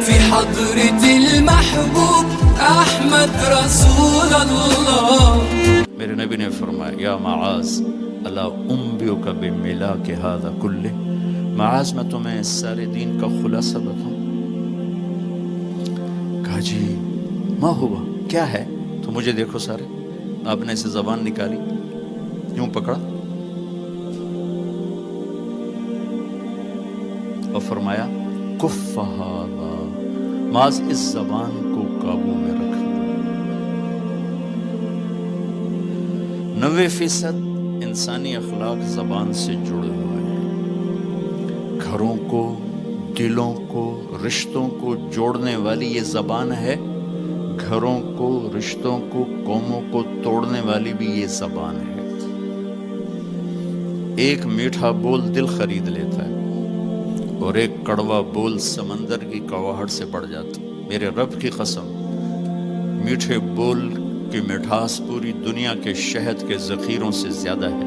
في حضرة المحبوب أحمد رسول الله. میرے نبی نے فرمایا یا معاذ الا انبئک بملاک ھذا کلہ، معاذ میں تمہیں اس سارے دین کا خلاصہ بتاؤں؟ کہا جی ما ہوا، کیا ہے؟ تو مجھے دیکھو سارے. آپ نے اسے زبان نکالی، یوں پکڑا اور فرمایا کف ھذا، معاذ اس زبان کو قابو میں رکھنا. 90% انسانی اخلاق زبان سے جڑے ہوئے ہیں. گھروں کو، دلوں کو، رشتوں کو جوڑنے والی یہ زبان ہے. گھروں کو، رشتوں کو، قوموں کو توڑنے والی بھی یہ زبان ہے. ایک میٹھا بول دل خرید لیتا ہے اور ایک کڑوا بول سمندر کی کڑواہٹ سے بڑھ جاتا. میرے رب کی قسم، میٹھے بول کی مٹھاس پوری دنیا کے شہد کے ذخیروں سے زیادہ ہے،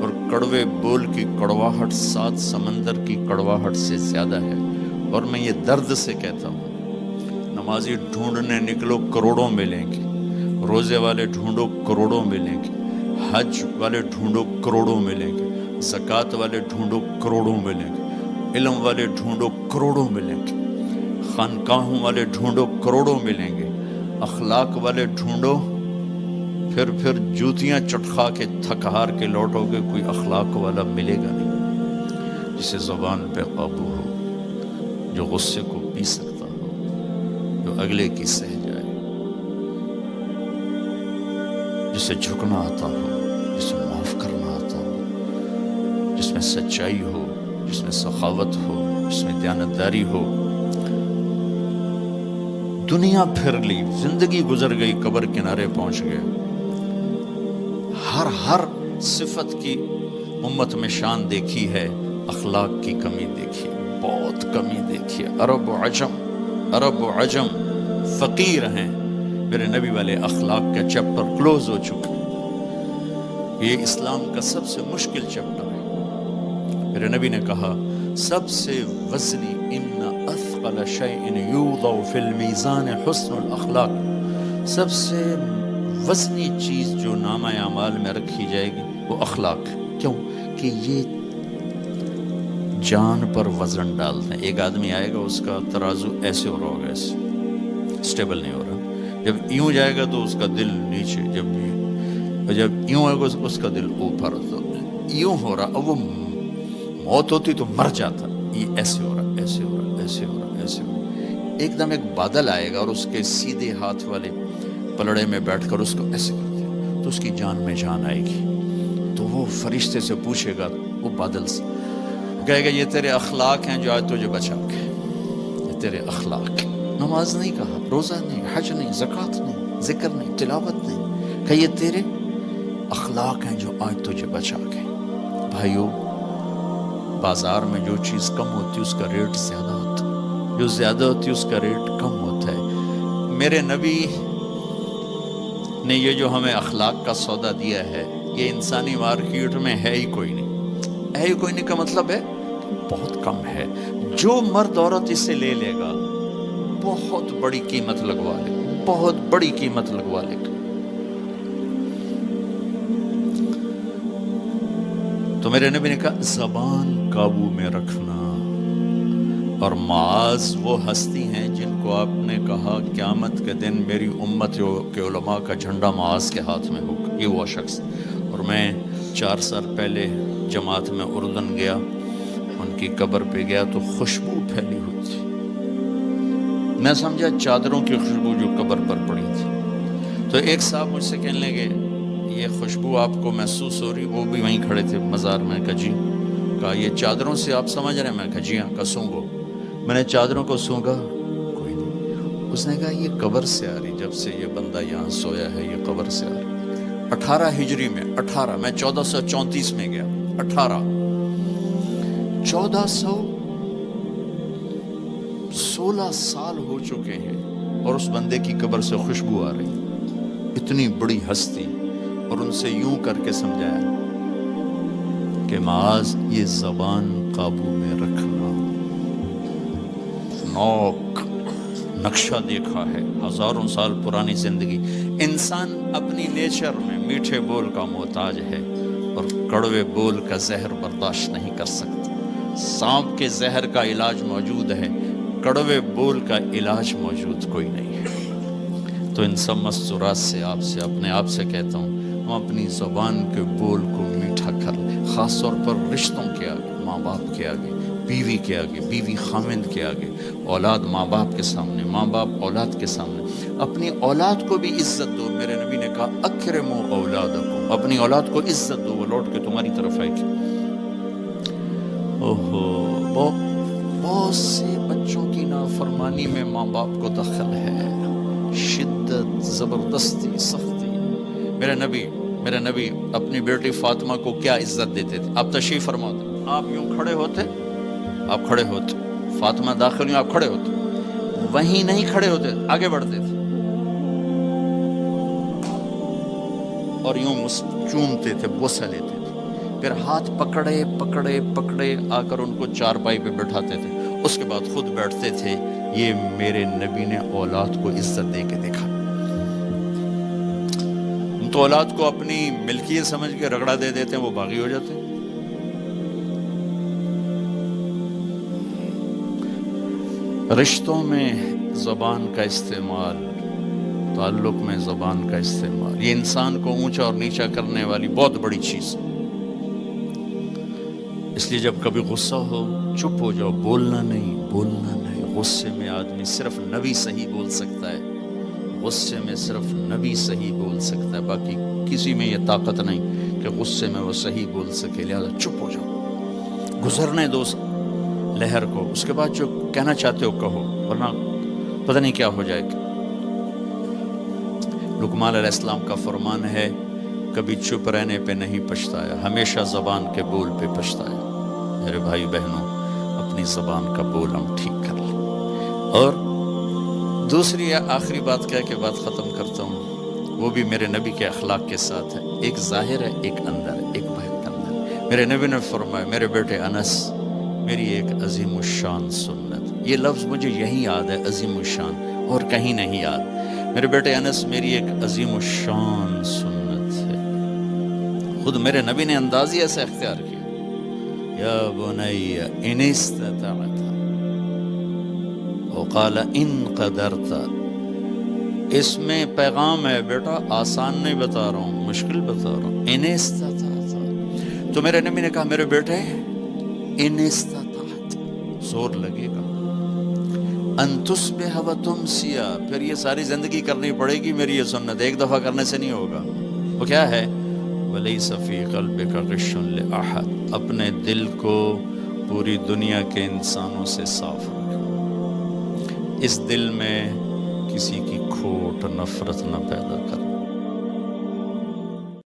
اور کڑوے بول کی کڑواہٹ 7 سمندر کی کڑواہٹ سے زیادہ ہے. اور میں یہ درد سے کہتا ہوں، نمازی ڈھونڈنے نکلو کروڑوں ملیں گے، روزے والے ڈھونڈو کروڑوں ملیں گے، حج والے ڈھونڈو کروڑوں ملیں گے، زکوٰۃ والے ڈھونڈو کروڑوں ملیں گے، علم والے ڈھونڈو کروڑوں ملیں گے، خانقاہوں والے ڈھونڈو کروڑوں ملیں گے، اخلاق والے ڈھونڈو، پھر جوتیاں چٹخا کے تھک ہار کے لوٹو گے، کوئی اخلاق والا ملے گا نہیں جسے زبان پہ قابو ہو، جو غصے کو پی سکتا ہو، جو اگلے کی سہ جائے، جسے جھکنا آتا ہو، جسے معاف کرنا آتا ہو، جس میں سچائی ہو، جس میں سخاوت ہو، جس میں دیانتداری ہو. دنیا پھر لی، زندگی گزر گئی، قبر کنارے پہنچ گئے، ہر صفت کی امت میں شان دیکھی ہے، اخلاق کی کمی دیکھی ہے، بہت کمی دیکھی ہے. عرب و عجم فقیر ہیں. میرے نبی والے اخلاق کا چیپٹر کلوز ہو چکا. یہ اسلام کا سب سے مشکل چیپٹر ہے. میرے نبی نے کہا سب سے وزنی ان اثقل شیء یوضع فی المیزان حسن الاخلاق، سب سے وزنی چیز جو نامہ اعمال میں رکھی جائے گی وہ اخلاق. کیوں؟ کہ یہ جان پر وزن ڈالتے ہیں. ایک آدمی آئے گا، اس کا ترازو ایسے ہو رہا ہوگا، ایسے اسٹیبل نہیں ہو رہا. جب یوں جائے گا تو اس کا دل نیچے، جب یوں آئے گا اس کا دل اوپر، تو یوں ہو رہا. اب وہ موت ہوتی تو مر جاتا. یہ ایسے ہو رہا، ایسے ہو رہا، ایسے ہو رہا، ایسے ہو رہا. ایک دم ایک بادل آئے گا اور اس کے سیدھے ہاتھ والے پلڑے میں بیٹھ کر اس کو ایسے کرتے ہیں تو اس کی جان میں جان آئے گی. تو وہ فرشتے سے پوچھے گا، وہ بادل سے کہے گا یہ تیرے اخلاق ہیں جو آج تجھے بچا کے، یہ تیرے اخلاق. نماز نہیں کہا، روزہ نہیں، حج نہیں، زکوٰۃ نہیں، ذکر نہیں، تلاوت نہیں، کہ یہ تیرے اخلاق ہیں جو آج تجھے بچا کے. بھائیو، بازار میں جو چیز کم ہوتی ہے اس کا ریٹ زیادہ ہوتا ہے، جو زیادہ ہوتی ہے اس کا ریٹ کم ہوتا ہے. میرے نبی نے یہ جو ہمیں اخلاق کا سودا دیا ہے، یہ انسانی مارکیٹ میں ہے ہی کوئی نہیں. ہے ہی کوئی نہیں کا مطلب ہے بہت کم ہے. جو مرد عورت اسے لے لے گا بہت بڑی قیمت لگوا لے، بہت بڑی قیمت لگوا لے گا. تو میرے نبی نے کہا زبان قابو میں رکھنا. اور معاذ وہ ہستی ہیں جن کو آپ نے کہا قیامت کے دن میری امت کے علماء کا جھنڈا معاذ کے ہاتھ میں ہوگا. یہ وہ شخص. اور میں 4 سال پہلے جماعت میں اردن گیا، ان کی قبر پہ گیا تو خوشبو پھیلی ہوئی تھی. میں سمجھا چادروں کی خوشبو جو قبر پر پڑی تھی. تو ایک صاحب مجھ سے کہنے لگے یہ خوشبو آپ کو محسوس ہو رہی؟ وہ بھی وہیں کھڑے تھے مزار میں. کہا جی. کہا یہ چادروں سے آپ سمجھ رہے ہیں؟ میں کہا جی ہاں. کہا سونگو. میں نے چادروں کو سونگا، کوئی نہیں. اس نے کہا یہ قبر سے آ رہی، جب سے یہ بندہ یہاں سویا ہے یہ قبر سے آ رہی. 18 ہجری میں، 18 میں 1434 میں گیا. 1416 سال ہو چکے ہیں اور اس بندے کی قبر سے خوشبو آ رہی. اتنی بڑی ہستی. اور ان سے یوں کر کے سمجھایا کہ معاذ یہ زبان قابو میں رکھنا. نوک نقشہ دیکھا ہے، ہزاروں سال پرانی زندگی. انسان اپنی نیچر میں میٹھے بول کا محتاج ہے اور کڑوے بول کا زہر برداشت نہیں کر سکتا. سانپ کے زہر کا علاج موجود ہے، کڑوے بول کا علاج موجود کوئی نہیں ہے. تو ان سب مستورات سے اپنے آپ سے کہتا ہوں، ہم اپنی زبان کے بول کو میٹھا کر لیں، خاص طور پر رشتوں کے آگے، ماں باپ کے آگے، بیوی کے آگے، بیوی خامند کے آگے، اولاد ماں باپ کے سامنے، ماں باپ اولاد کے سامنے. اپنی اولاد کو بھی عزت دو. میرے نبی نے کہا اکرموا اولادکم، اپنی اولاد کو عزت دو، وہ لوٹ کے تمہاری طرف آئے گی. بہت سے بچوں کی نافرمانی میں ماں باپ کو دخل ہے، شدت، زبردستی، سختی. میرے نبی اپنی بیٹی فاطمہ کو کیا عزت دیتے تھے؟ آپ تشریف فرماتے، آپ یوں کھڑے ہوتے، فاطمہ داخل ہوئی، آپ کھڑے ہوتے، وہیں نہیں کھڑے ہوتے، آگے بڑھتے تھے اور یوں چومتے تھے، بوسہ لیتے تھے. پھر ہاتھ پکڑے آ کر ان کو چارپائی پہ بٹھاتے تھے، اس کے بعد خود بیٹھتے تھے. یہ میرے نبی نے اولاد کو عزت دے کے دیکھا. ہم تو اولاد کو اپنی ملکیت سمجھ کے رگڑا دے دیتے ہیں، وہ باغی ہو جاتے ہیں. رشتوں میں زبان کا استعمال، تعلق میں زبان کا استعمال، یہ انسان کو اونچا اور نیچا کرنے والی بہت بڑی چیز. اس لیے جب کبھی غصہ ہو چپ ہو جاؤ، بولنا نہیں. غصے میں آدمی صرف نبی صحیح بول سکتا ہے، غصے میں صرف نبی صحیح بول سکتا ہے، باقی کسی میں یہ طاقت نہیں کہ غصے میں وہ صحیح بول سکے. لہذا چپ ہو جاؤ، گزرنے دو لہر کو، اس کے بعد جو کہنا چاہتے ہو کہو، ورنہ پتہ نہیں کیا ہو جائے گا. لقمان علیہ السلام کا فرمان ہے، کبھی چپ رہنے پہ نہیں پچھتایا، ہمیشہ زبان کے بول پہ پچھتایا. میرے بھائی بہنوں، اپنی زبان کا بول ہم ٹھیک کر لیں. اور دوسری آخری بات کہہ کے بات ختم کرتا ہوں، وہ بھی میرے نبی کے اخلاق کے ساتھ ہے. ایک ظاہر ہے، ایک اندر ہے، ایک باہر کا اندر. میرے نبی نے فرمایا، میرے بیٹے انس، میری ایک عظیم الشان سنت. یہ لفظ مجھے یہی یاد ہے، عظیم الشان، اور کہیں نہیں یاد. میرے بیٹے انس، میری ایک عظیم الشان سنت ہے. خود میرے نبی نے انداز ہی ایسا اختیار کیا، یا بنی ان استطعت وقال ان قدرت. اس میں پیغام ہے، بیٹا آسان نہیں بتا رہا ہوں، مشکل بتا رہا ہوں. ان استطعت، تو میرے نبی نے کہا میرے بیٹے ان استطعت، زور لگے گا، ان تصبح و تمسی، پھر یہ ساری زندگی کرنی پڑے گی میری یہ سنت، ایک دفعہ کرنے سے نہیں ہوگا. وہ کیا ہے؟ وَلَيْسَ فِي قَلْبِكَ غِشٌّ لِأَحَدٍ، اپنے دل کو پوری دنیا کے انسانوں سے صاف رکھو، اس دل میں کسی کی کھوٹ، نفرت نہ پیدا کر.